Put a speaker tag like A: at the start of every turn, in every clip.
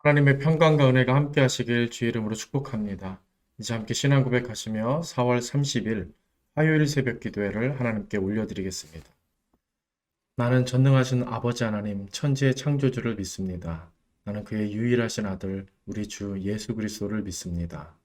A: 하나님의 평강과 은혜가 함께 하시길 주의 이름으로 축복합니다. 이제 함께 신앙 고백하시며 4월 30일 화요일 새벽 기도회를 하나님께 올려드리겠습니다. 나는 전능하신 아버지 하나님 천지의 창조주를 믿습니다. 나는 그의 유일하신 아들 우리 주 예수 그리스도를 믿습니다.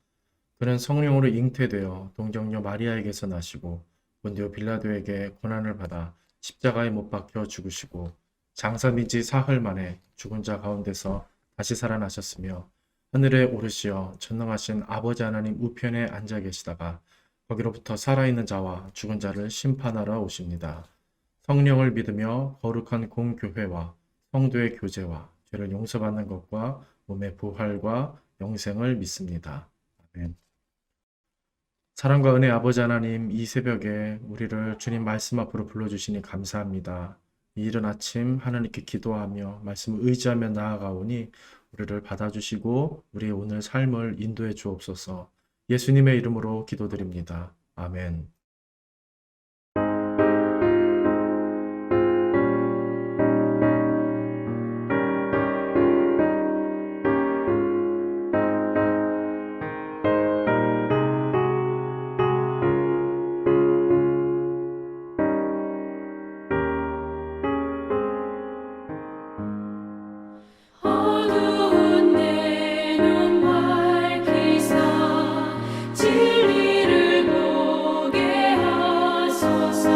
A: 그는 성령으로 잉태되어 동정녀 마리아에게서 나시고 본디오 빌라도에게 고난을 받아 십자가에 못 박혀 죽으시고 장사된 지 사흘 만에 죽은 자 가운데서 다시 살아나셨으며 하늘에 오르시어 전능하신 아버지 하나님 우편에 앉아 계시다가 거기로부터 살아있는 자와 죽은 자를 심판하러 오십니다. 성령을 믿으며 거룩한 공교회와 성도의 교제와 죄를 용서받는 것과 몸의 부활과 영생을 믿습니다. 아멘. 사랑과 은혜 아버지 하나님, 이 새벽에 우리를 주님 말씀 앞으로 불러주시니 감사합니다. 이 이른 아침 하나님께 기도하며 말씀을 의지하며 나아가오니 우리를 받아주시고 우리의 오늘 삶을 인도해 주옵소서. 예수님의 이름으로 기도드립니다. 아멘.
B: 어두운 내 눈 밝히사 진리를 보게 하소서.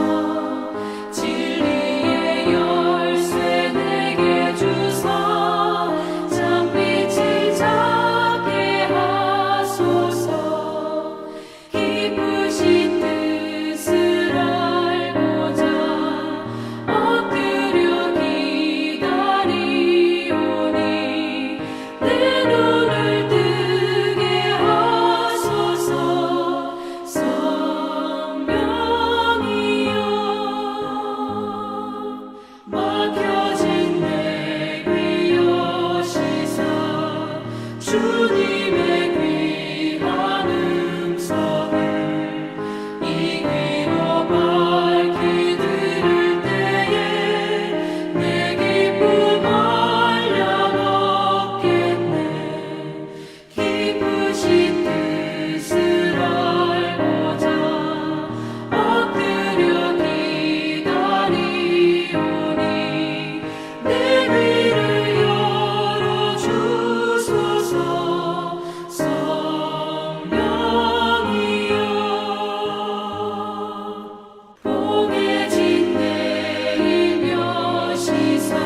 B: 진리의 열쇠 내게 주사 참빛을 찾게 하소서. 깊으신 뜻을 알고자 엎드려 기다리오니 내 눈을 뜨게 하소서. 성령이여 막혀진 내 귀 여시사 주님의 귀한 음성을 이 귀로 밝히 들을 때에 내 기쁨 한량 없겠네. 깊으신 뜻을 알고자 엎드려 기다리오니 내 귀를 열어주소서. 성령이여 봉해진 내 일며시사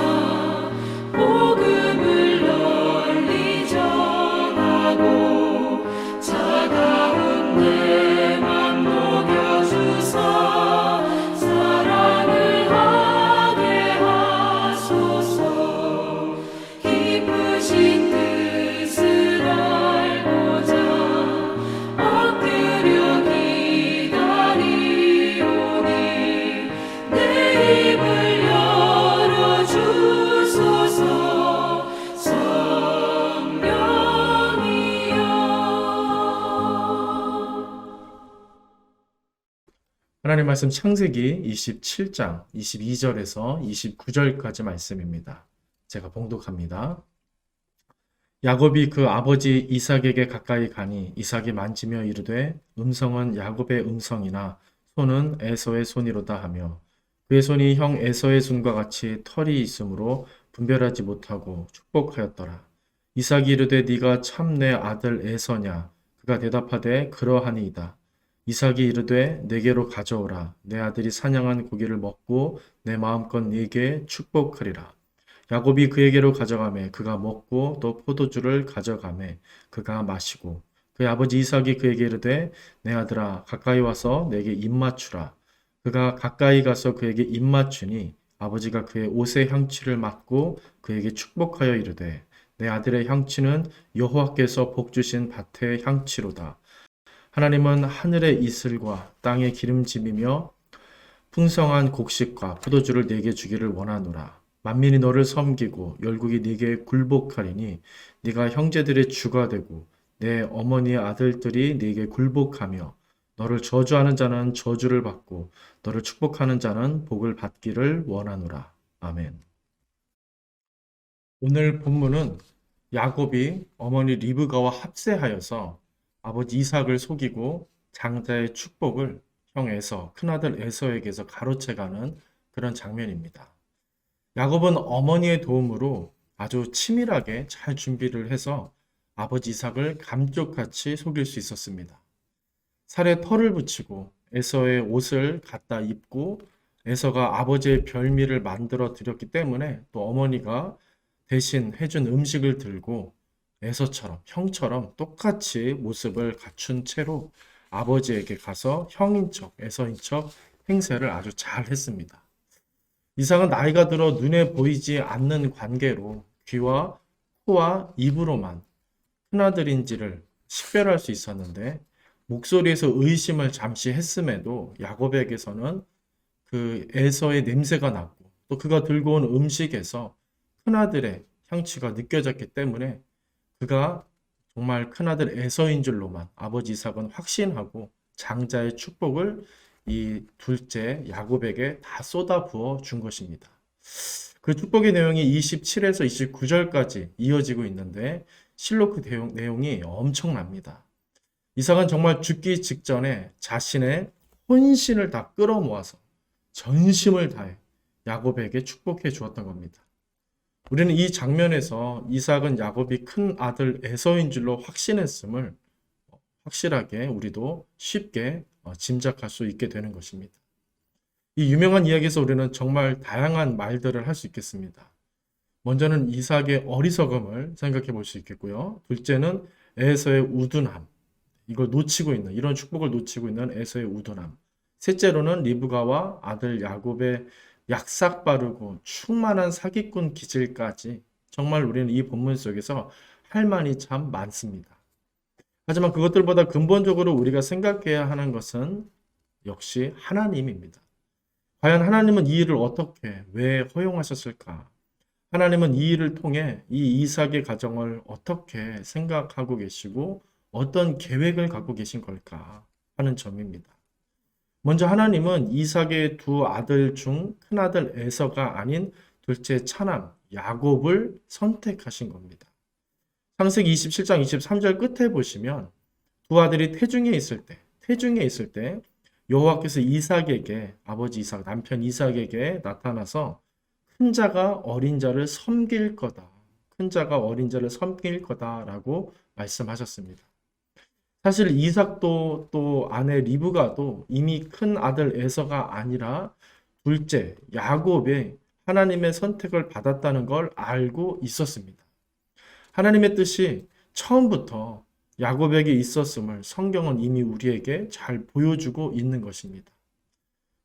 B: 복음을 널리 전하고 차가운 내 맘 녹여주사 사랑을 하게 하소서. 깊으신 뜻을 알고자 엎드려 기다리오니 내 입을 열어주소서. 성령이여
A: 하나님 말씀 창세기 27장 22절에서 29절까지 말씀입니다. 제가 봉독합니다. 야곱이 그 아버지 이삭에게 가까이 가니 이삭이 만지며 이르되 음성은 야곱의 음성이나 손은 에서의 손이로다 하며 그의 손이 형 에서의 손과 같이 털이 있으므로 분별하지 못하고 축복하였더라. 이삭이 이르되 네가 참 내 아들 에서냐? 그가 대답하되 그러하니이다. 이삭이 이르되 내게로 가져오라. 내 아들이 사냥한 고기를 먹고 내 마음껏 네게 축복하리라. 야곱이 그에게로 가져가매 그가 먹고 또 포도주를 가져가매 그가 마시고 그의 아버지 이삭이 그에게 이르되 내 아들아 가까이 와서 내게 입 맞추라. 그가 가까이 가서 그에게 입 맞추니 아버지가 그의 옷의 향취를 맡고 그에게 축복하여 이르되 내 아들의 향취는 여호와께서 복 주신 밭의 향취로다. 하나님은 하늘의 이슬과 땅의 기름짐이며 풍성한 곡식과 포도주를 네게 주기를 원하노라. 만민이 너를 섬기고 열국이 네게 굴복하리니 네가 형제들의 주가 되고 내 어머니의 아들들이 네게 굴복하며 너를 저주하는 자는 저주를 받고 너를 축복하는 자는 복을 받기를 원하노라. 아멘. 오늘 본문은 야곱이 어머니 리브가와 합세하여서 아버지 이삭을 속이고 장자의 축복을 형 에서, 큰아들 에서에게서 가로채가는 그런 장면입니다. 야곱은 어머니의 도움으로 아주 치밀하게 잘 준비를 해서 아버지 이삭을 감쪽같이 속일 수 있었습니다. 살에 털을 붙이고 에서의 옷을 갖다 입고 에서가 아버지의 별미를 만들어 드렸기 때문에 또 어머니가 대신 해준 음식을 들고 에서처럼 형처럼 똑같이 모습을 갖춘 채로 아버지에게 가서 형인 척, 에서인 척 행세를 아주 잘 했습니다. 이삭은 나이가 들어 눈에 보이지 않는 관계로 귀와 코와 입으로만 큰아들인지를 식별할 수 있었는데 목소리에서 의심을 잠시 했음에도 야곱에게서는 그 에서의 냄새가 났고 또 그가 들고 온 음식에서 큰아들의 향취가 느껴졌기 때문에 그가 정말 큰아들 에서인 줄로만 아버지 이삭은 확신하고 장자의 축복을 이 둘째 야곱에게 다 쏟아부어 준 것입니다. 그 축복의 내용이 27에서 29절까지 이어지고 있는데 실로 그 내용이 엄청납니다. 이삭은 정말 죽기 직전에 자신의 혼신을 다 끌어모아서 전심을 다해 야곱에게 축복해 주었던 겁니다. 우리는 이 장면에서 이삭은 야곱이 큰 아들 에서인 줄로 확신했음을 확실하게 우리도 쉽게 짐작할 수 있게 되는 것입니다. 이 유명한 이야기에서 우리는 정말 다양한 말들을 할 수 있겠습니다. 먼저는 이삭의 어리석음을 생각해 볼 수 있겠고요. 둘째는 에서의 우둔함. 이걸 놓치고 있는, 이런 축복을 놓치고 있는 에서의 우둔함. 셋째로는 리브가와 아들 야곱의 약삭 빠르고 충만한 사기꾼 기질까지 정말 우리는 이 본문 속에서 할 말이 참 많습니다. 하지만 그것들보다 근본적으로 우리가 생각해야 하는 것은 역시 하나님입니다. 과연 하나님은 이 일을 어떻게, 왜 허용하셨을까? 하나님은 이 일을 통해 이 이삭의 가정을 어떻게 생각하고 계시고 어떤 계획을 갖고 계신 걸까 하는 점입니다. 먼저 하나님은 이삭의 두 아들 중 큰아들 에서가 아닌 둘째 차남 야곱을 선택하신 겁니다. 창세기 27장 23절 끝에 보시면 두 아들이 태중에 있을 때 여호와께서 이삭에게 아버지 이삭, 남편 이삭에게 나타나서 큰 자가 어린 자를 섬길 거다. 큰 자가 어린 자를 섬길 거다라고 말씀하셨습니다. 사실 이삭도 또 아내 리브가도 이미 큰 아들 에서가 아니라 둘째 야곱의 하나님의 선택을 받았다는 걸 알고 있었습니다. 하나님의 뜻이 처음부터 야곱에게 있었음을 성경은 이미 우리에게 잘 보여주고 있는 것입니다.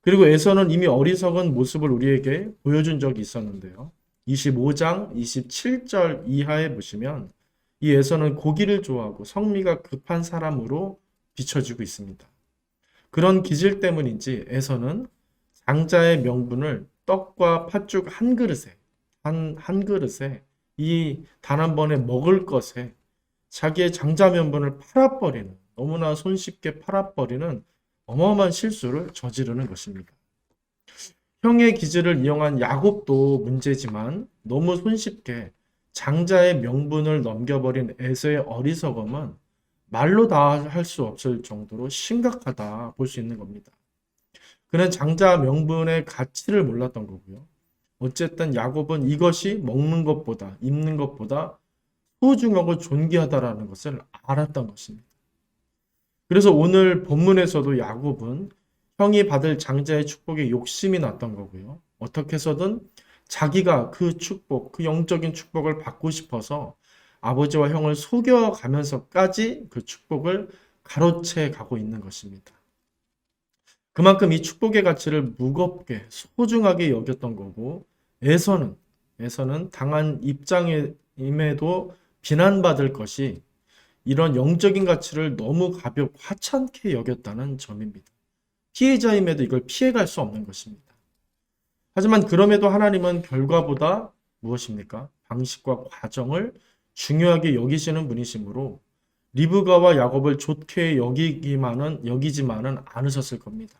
A: 그리고 에서는 이미 어리석은 모습을 우리에게 보여준 적이 있었는데요. 25장 27절 이하에 보시면 이 에서는 고기를 좋아하고 성미가 급한 사람으로 비춰지고 있습니다. 그런 기질 때문인지 에서는 장자의 명분을 떡과 팥죽 한 그릇에 이 단 한 번에 먹을 것에 자기의 장자 명분을 팔아버리는 너무나 손쉽게 팔아버리는 어마어마한 실수를 저지르는 것입니다. 형의 기질을 이용한 야곱도 문제지만 너무 손쉽게 장자의 명분을 넘겨버린 에서의 어리석음은 말로 다 할 수 없을 정도로 심각하다 볼 수 있는 겁니다. 그는 장자 명분의 가치를 몰랐던 거고요. 어쨌든 야곱은 이것이 먹는 것보다 입는 것보다 소중하고 존귀하다라는 것을 알았던 것입니다. 그래서 오늘 본문에서도 야곱은 형이 받을 장자의 축복에 욕심이 났던 거고요. 어떻게 해서든 자기가 그 축복, 그 영적인 축복을 받고 싶어서 아버지와 형을 속여가면서까지 그 축복을 가로채 가고 있는 것입니다. 그만큼 이 축복의 가치를 무겁게 소중하게 여겼던 거고 에서는 당한 입장임에도 비난받을 것이 이런 영적인 가치를 너무 가볍고 하찮게 여겼다는 점입니다. 피해자임에도 이걸 피해갈 수 없는 것입니다. 하지만 그럼에도 하나님은 결과보다 무엇입니까? 방식과 과정을 중요하게 여기시는 분이시므로 리브가와 야곱을 좋게 여기지만은 않으셨을 겁니다.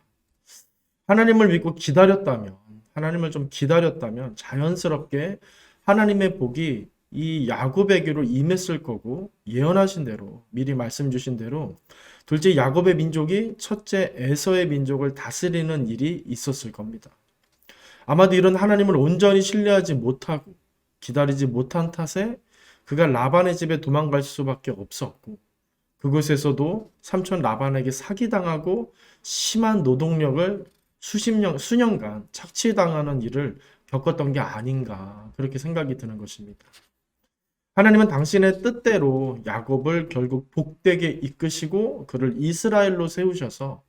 A: 하나님을 믿고 기다렸다면, 하나님을 좀 기다렸다면 자연스럽게 하나님의 복이 이 야곱에게로 임했을 거고 예언하신 대로 미리 말씀 주신 대로 둘째 야곱의 민족이 첫째 에서의 민족을 다스리는 일이 있었을 겁니다. 아마도 이런 하나님을 온전히 신뢰하지 못하고 기다리지 못한 탓에 그가 라반의 집에 도망갈 수밖에 없었고 그곳에서도 삼촌 라반에게 사기당하고 심한 노동력을 수년간 착취당하는 일을 겪었던 게 아닌가 그렇게 생각이 드는 것입니다. 하나님은 당신의 뜻대로 야곱을 결국 복되게 이끄시고 그를 이스라엘로 세우셔서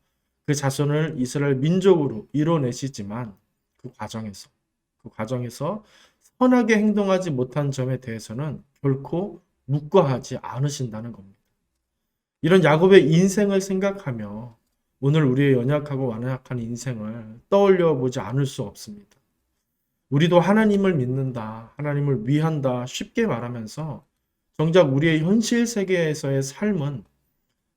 A: 그 자손을 이스라엘 민족으로 이뤄내시지만 그 과정에서 선하게 행동하지 못한 점에 대해서는 결코 묵과하지 않으신다는 겁니다. 이런 야곱의 인생을 생각하며 오늘 우리의 연약하고 완악한 인생을 떠올려 보지 않을 수 없습니다. 우리도 하나님을 믿는다, 하나님을 위한다 쉽게 말하면서 정작 우리의 현실 세계에서의 삶은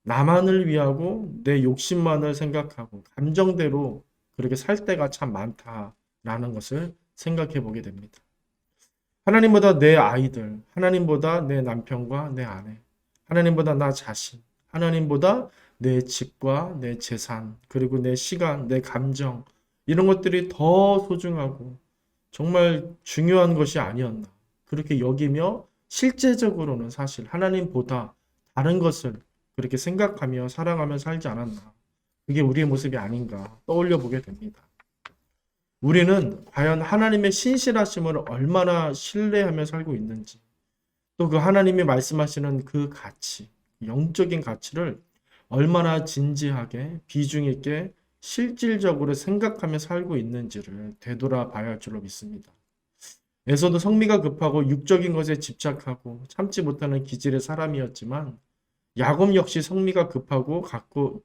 A: 나만을 위하고 내 욕심만을 생각하고 감정대로 그렇게 살 때가 참 많다라는 것을 생각해 보게 됩니다. 하나님보다 내 아이들, 하나님보다 내 남편과 내 아내, 하나님보다 나 자신, 하나님보다 내 집과 내 재산, 그리고 내 시간, 내 감정 이런 것들이 더 소중하고 정말 중요한 것이 아니었나 그렇게 여기며 실제적으로는 사실 하나님보다 다른 것을 그렇게 생각하며 사랑하며 살지 않았나 그게 우리의 모습이 아닌가 떠올려 보게 됩니다. 우리는 과연 하나님의 신실하심을 얼마나 신뢰하며 살고 있는지 또 그 하나님이 말씀하시는 그 가치, 영적인 가치를 얼마나 진지하게 비중 있게 실질적으로 생각하며 살고 있는지를 되돌아봐야 할 줄로 믿습니다. 에서도 성미가 급하고 육적인 것에 집착하고 참지 못하는 기질의 사람이었지만 야곱 역시 성미가 급하고 갖고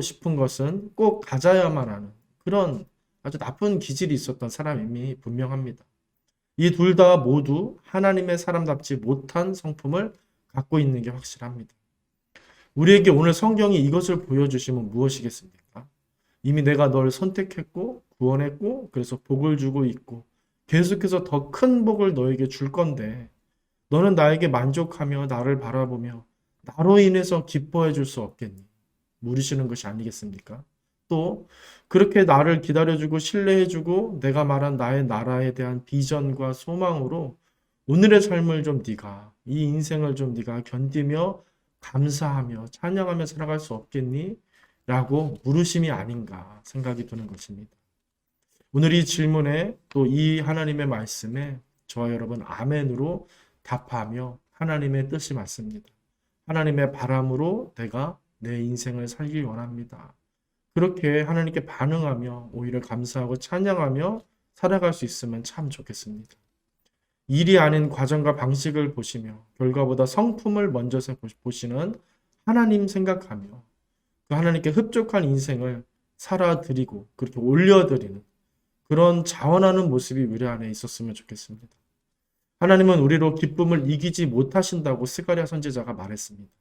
A: 싶은 것은 꼭 가져야만 하는 그런 아주 나쁜 기질이 있었던 사람임이 분명합니다. 이 둘 다 모두 하나님의 사람답지 못한 성품을 갖고 있는 게 확실합니다. 우리에게 오늘 성경이 이것을 보여주시면 무엇이겠습니까? 이미 내가 널 선택했고 구원했고 그래서 복을 주고 있고 계속해서 더 큰 복을 너에게 줄 건데 너는 나에게 만족하며 나를 바라보며 나로 인해서 기뻐해 줄 수 없겠니? 물으시는 것이 아니겠습니까? 또 그렇게 나를 기다려주고 신뢰해주고 내가 말한 나의 나라에 대한 비전과 소망으로 오늘의 삶을 좀 네가 이 인생을 좀 네가 견디며 감사하며 찬양하며 살아갈 수 없겠니? 라고 물으심이 아닌가 생각이 드는 것입니다. 오늘 이 질문에 또 이 하나님의 말씀에 저와 여러분 아멘으로 답하며 하나님의 뜻이 맞습니다. 하나님의 바람으로 내가 내 인생을 살길 원합니다. 그렇게 하나님께 반응하며 오히려 감사하고 찬양하며 살아갈 수 있으면 참 좋겠습니다. 일이 아닌 과정과 방식을 보시며 결과보다 성품을 먼저 보시는 하나님 생각하며 그 하나님께 흡족한 인생을 살아드리고 그렇게 올려드리는 그런 자원하는 모습이 우리 안에 있었으면 좋겠습니다. 하나님은 우리로 기쁨을 이기지 못하신다고 스가랴 선지자가 말했습니다.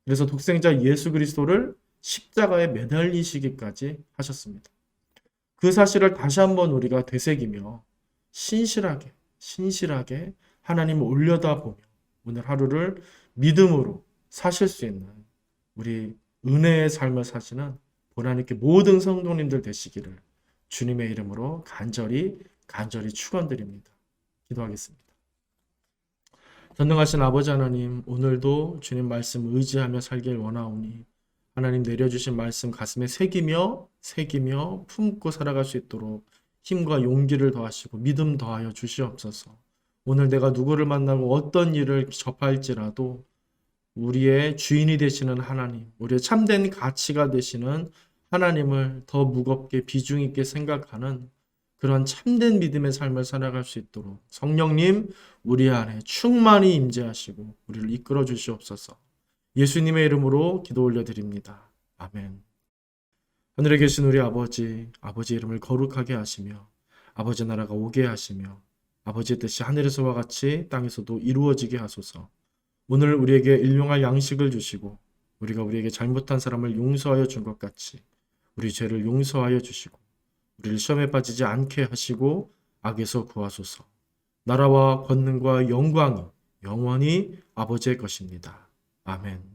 A: 그래서 독생자 예수 그리스도를 십자가에 매달리시기까지 하셨습니다. 그 사실을 다시 한번 우리가 되새기며 신실하게 하나님을 올려다보며 오늘 하루를 믿음으로 사실 수 있는 우리 은혜의 삶을 사시는 하나님께 모든 성도님들 되시기를 주님의 이름으로 간절히 축원드립니다. 기도하겠습니다. 전능하신 아버지 하나님, 오늘도 주님 말씀 의지하며 살길 원하오니 하나님 내려주신 말씀 가슴에 새기며 품고 살아갈 수 있도록 힘과 용기를 더하시고 믿음 더하여 주시옵소서. 오늘 내가 누구를 만나고 어떤 일을 접할지라도 우리의 주인이 되시는 하나님, 우리의 참된 가치가 되시는 하나님을 더 무겁게 비중 있게 생각하는 그런 참된 믿음의 삶을 살아갈 수 있도록 성령님 우리 안에 충만히 임재하시고 우리를 이끌어 주시옵소서. 예수님의 이름으로 기도 올려드립니다. 아멘. 하늘에 계신 우리 아버지 이름을 거룩하게 하시며 아버지 나라가 오게 하시며 아버지의 뜻이 하늘에서와 같이 땅에서도 이루어지게 하소서. 오늘 우리에게 일용할 양식을 주시고 우리가 우리에게 잘못한 사람을 용서하여 준 것 같이 우리 죄를 용서하여 주시고 우리를 시험에 빠지지 않게 하시고 악에서 구하소서. 나라와 권능과 영광이 영원히 아버지의 것입니다. 아멘.